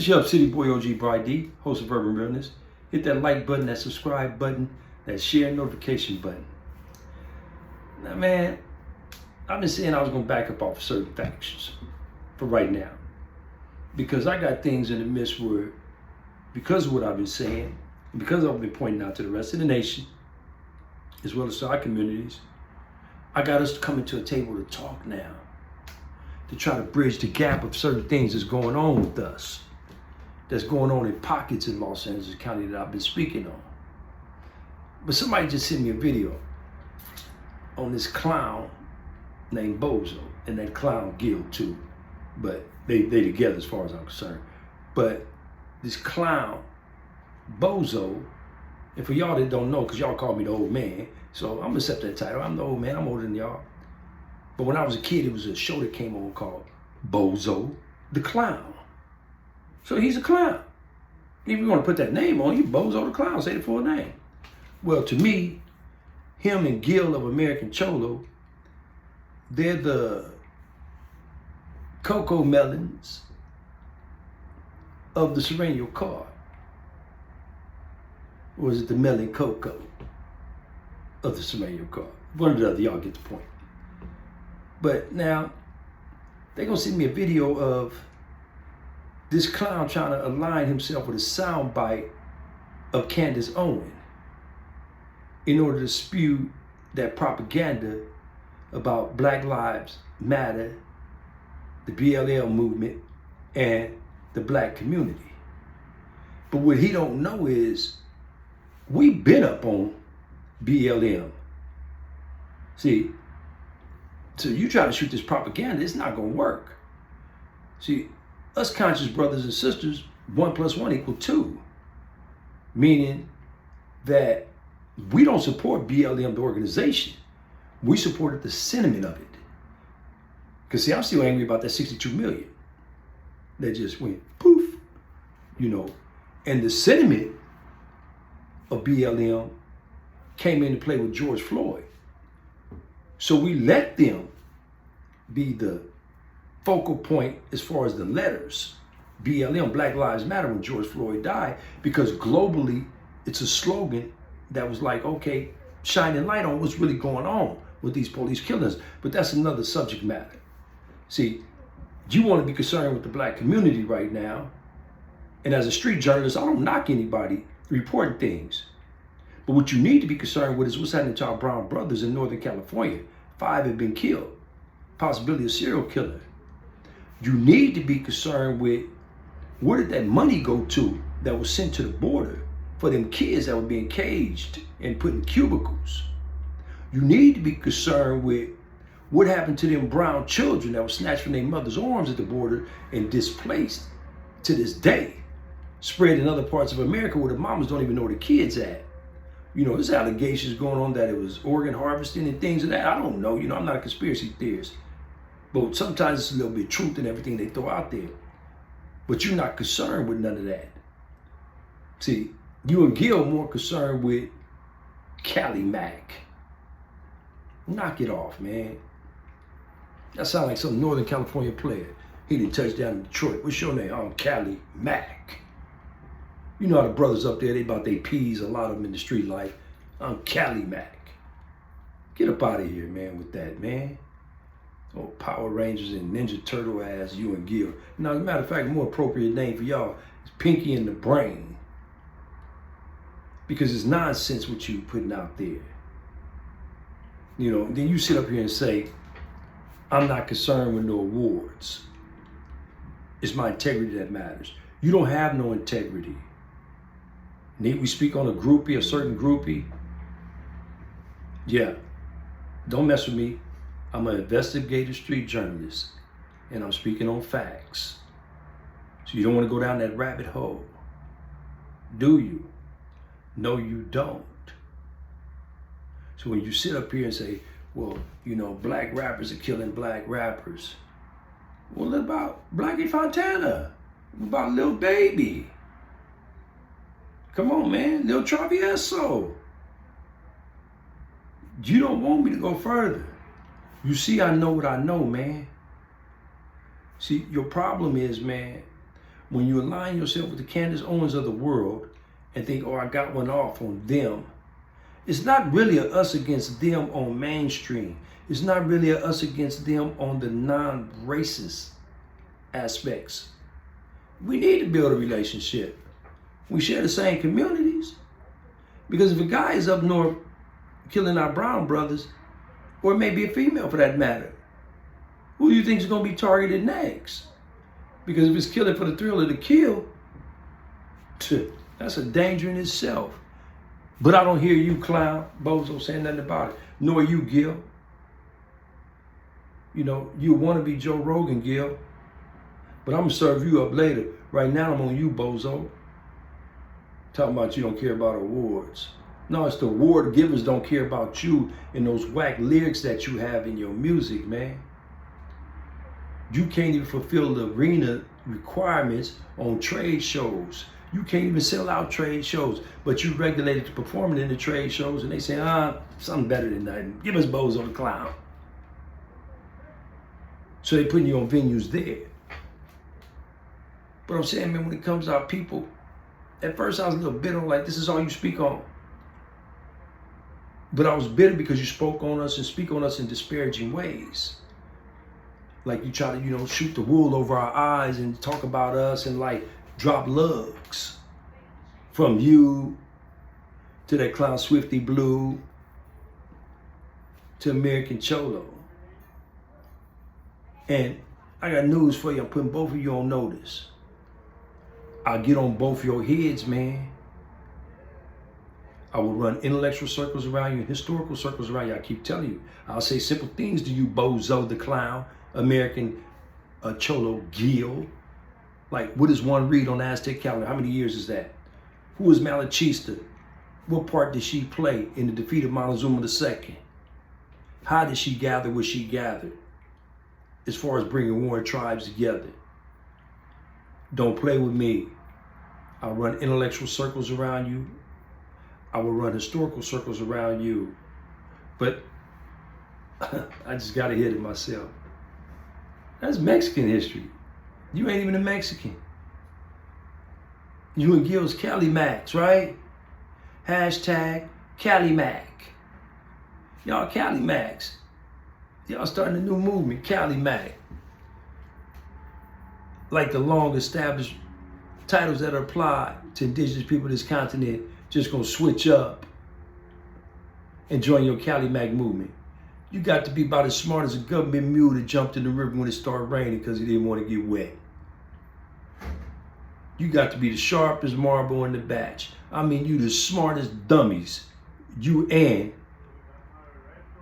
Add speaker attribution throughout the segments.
Speaker 1: It's your city boy OG Bry-dee, host of Urban Realness. Hit that like button, that subscribe button, that share notification button. Now, man, I've been saying I was going to back up off certain factions for right now. Because I got things in the midst where, because of what I've been saying, and because I've been pointing out to the rest of the nation, as well as to our communities, I got us coming to a table to talk now, to try to bridge the gap of certain things that's going on with us, that's going on in pockets in Los Angeles County that I've been speaking on. But somebody just sent me a video on this clown named Bozo, and that clown Gil too, but they together as far as I'm concerned. But this clown Bozo, and for y'all that don't know, because y'all call me the old man, so I'm gonna accept that title. I'm the old man, I'm older than y'all. But when I was a kid, it was a show that came on called Bozo the Clown. So he's a clown. If you want to put that name on you, Bozo the Clown, say the full name. Well, to me, him and Gil of American Cholo, they're the cocoa melons of the Sereno card. Or is it the melon cocoa of the Sereno card? One or the other, y'all get the point. But now, they're going to send me a video of this clown trying to align himself with a soundbite of Candace Owen in order to spew that propaganda about Black Lives Matter, the BLM movement, and the black community. But what he don't know is we've been up on BLM. See, so you try to shoot this propaganda, it's not going to work. See, us conscious brothers and sisters, 1 + 1 = 2. Meaning that we don't support BLM, the organization. We supported the sentiment of it. Because see, I'm still angry about that 62 million that just went poof, you know. And the sentiment of BLM came into play with George Floyd. So we let them be the focal point as far as the letters, BLM, Black Lives Matter, when George Floyd died, because globally it's a slogan that was like, okay, shining light on what's really going on with these police killings. But that's another subject matter. See, you want to be concerned with the black community right now, and as a street journalist, I don't knock anybody reporting things. But what you need to be concerned with is what's happening to our brown brothers in Northern California. 5 have been killed, possibility of serial killer. You need to be concerned with where did that money go to that was sent to the border for them kids that were being caged and put in cubicles. You need to be concerned with what happened to them brown children that were snatched from their mother's arms at the border and displaced to this day, spread in other parts of America where the mamas don't even know where the kids at. You know, there's allegations going on that it was organ harvesting and things of that. I don't know, you know, I'm not a conspiracy theorist. But sometimes it's a little bit of truth in everything they throw out there. But you're not concerned with none of that. See, you and Gil are more concerned with Cali Mack. Knock it off, man. That sounds like some Northern California player. He didn't touch down in Detroit. What's your name? I'm Cali Mack. You know how the brothers up there, they about they peas, a lot of them in the street like, I'm Cali Mack. Get up out of here, man, with that, man. Oh, Power Rangers and Ninja Turtle ass, you and Gil. Now, as a matter of fact, a more appropriate name for y'all is Pinky in the Brain. Because it's nonsense what you putting out there. You know, then you sit up here and say, I'm not concerned with no awards. It's my integrity that matters. You don't have no integrity. Need we speak on a groupie, a certain groupie? Yeah, don't mess with me. I'm an investigative street journalist, and I'm speaking on facts. So you don't want to go down that rabbit hole, do you? No, you don't. So when you sit up here and say, well, you know, black rappers are killing black rappers. Well, what about Blackie Fontana? What about Lil Baby? Come on, man, Lil Travieso. You don't want me to go further. You see, I know what I know, man. See, your problem is, man, When you align yourself with the Candace Owens of the world and think, oh, I got one off on them, it's not really a us against them on mainstream. It's not really a us against them on the non-racist aspects. We need to build a relationship. We share the same communities. Because if a guy is up north killing our brown brothers, or maybe a female for that matter, who do you think is going to be targeted next? Because if it's killing for the thrill of the kill, that's a danger in itself. But I don't hear you, clown, bozo, saying nothing about it. Nor you, Gil. You know, you want to be Joe Rogan, Gil. But I'm going to serve you up later. Right now, I'm on you, bozo. Talking about you don't care about awards. No, it's the award givers don't care about you and those whack lyrics that you have in your music, man. You can't even fulfill the arena requirements on trade shows. You can't even sell out trade shows, but you regulated to performing in the trade shows, and they say, something better than nothing. Give us Bozo the Clown. So they're putting you on venues there. But I'm saying, man, when it comes to our people, at first I was a little bitter, like, this is all you speak on. But I was bitter because you spoke on us and speak on us in disparaging ways. Like you try to, shoot the wool over our eyes and talk about us and like drop lugs from you to that clown Swifty Blue to American Cholo. And I got news for you. I'm putting both of you on notice. I'll get on both your heads, man. I will run intellectual circles around you and historical circles around you. I keep telling you. I'll say simple things to you, Bozo the Clown, American Cholo Gil. Like, what does one read on the Aztec calendar? How many years is that? Who is Malachista? What part did she play in the defeat of Montezuma II? How did she gather what she gathered as far as bringing warring tribes together? Don't play with me. I'll run intellectual circles around you. I will run historical circles around you. But I just got to hit it myself. That's Mexican history. You ain't even a Mexican. You and Gil's Cali Macks, right? Hashtag Cali Mack. Y'all Cali Macks. Y'all starting a new movement, Cali Mack. Like the long established titles that are applied to indigenous people of this continent just gonna switch up and join your Cali Mack movement. You got to be about as smart as a government mule that jumped in the river when it started raining because he didn't want to get wet. You got to be the sharpest marble in the batch. I mean, you the smartest dummies. You and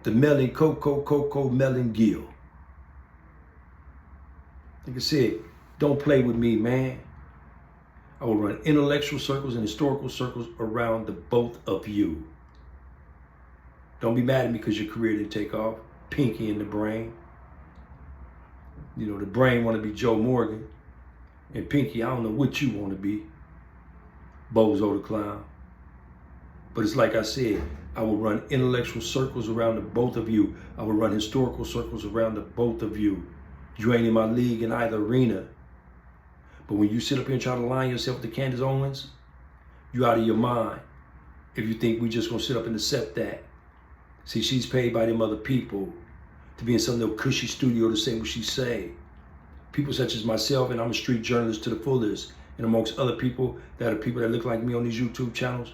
Speaker 1: the melon Coco melon Gil. Like I said, don't play with me, man. I will run intellectual circles and historical circles around the both of you. Don't be mad at me because your career didn't take off. Pinky in the brain. The brain want to be Joe Morgan. And Pinky, I don't know what you want to be. Bozo the Clown. But it's like I said, I will run intellectual circles around the both of you. I will run historical circles around the both of you. You ain't in my league in either arena. But when you sit up here and try to align yourself with the Candace Owens, you out of your mind. If you think we just gonna sit up and accept that. See, she's paid by them other people to be in some little cushy studio to say what she say. People such as myself, and I'm a street journalist to the fullest, and amongst other people that are people that look like me on these YouTube channels,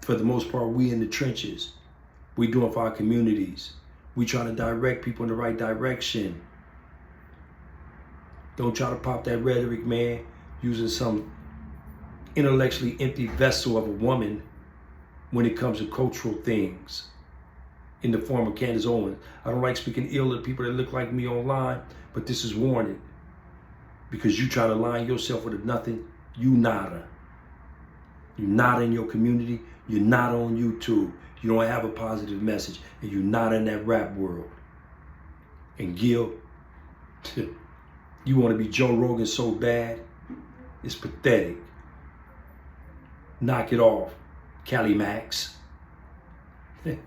Speaker 1: for the most part, we in the trenches. We doing for our communities. We trying to direct people in the right direction. Don't try to pop that rhetoric, man, using some intellectually empty vessel of a woman when it comes to cultural things in the form of Candace Owens. I don't like speaking ill of people that look like me online, but this is warning. Because you try to align yourself with a nothing, you nada. You're not in your community, you're not on YouTube, you don't have a positive message, and you're not in that rap world. And Gil, you want to be Joe Rogan so bad, it's pathetic. Knock it off, Cali Macks.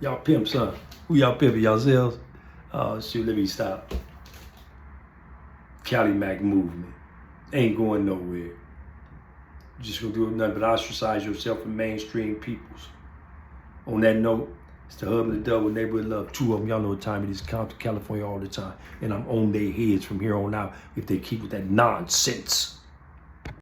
Speaker 1: Y'all pimps, huh? Who y'all pimping, yourselves? Oh, shoot, let me stop. Cali Mack movement. Ain't going nowhere. You're just gonna do nothing but ostracize yourself from mainstream peoples. On that note, it's the hub and the double neighborhood love. Two of them, y'all know what time it is. Compton, California all the time. And I'm on their heads from here on out if they keep with that nonsense.